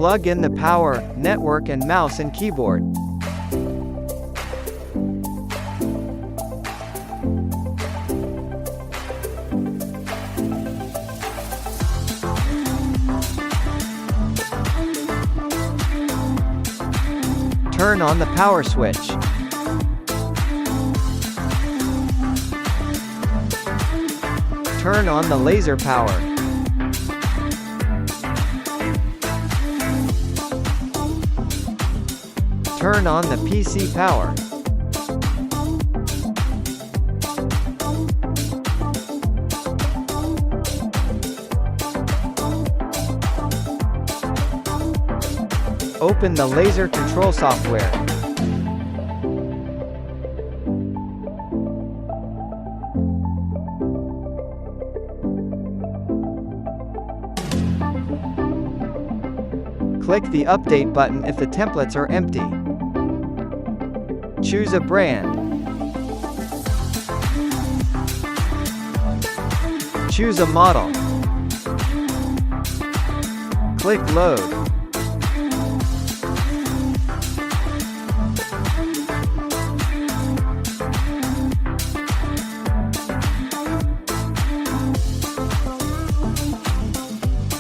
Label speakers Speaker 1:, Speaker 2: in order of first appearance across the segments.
Speaker 1: Plug in the power, network and mouse and keyboard. Turn on the power switch. Turn on the laser power. Turn on the PC power. Open the laser control software. Click the Update button if the templates are empty. Choose a brand. Choose a model. Click Load.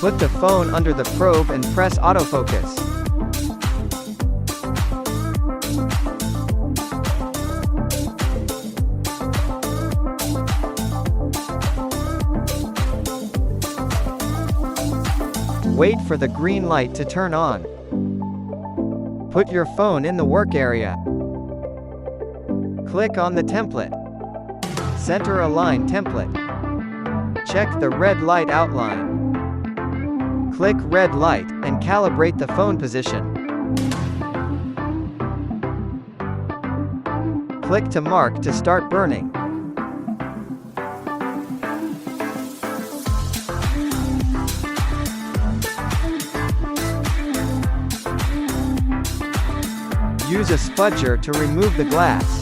Speaker 1: Put the phone under the probe and press autofocus. Wait for the green light to turn on. Put your phone in the work area. Click on the template. Center align template. Check the red light outline. Click red light, and calibrate the phone position. Click to mark to start burning. Use a spudger to remove the glass.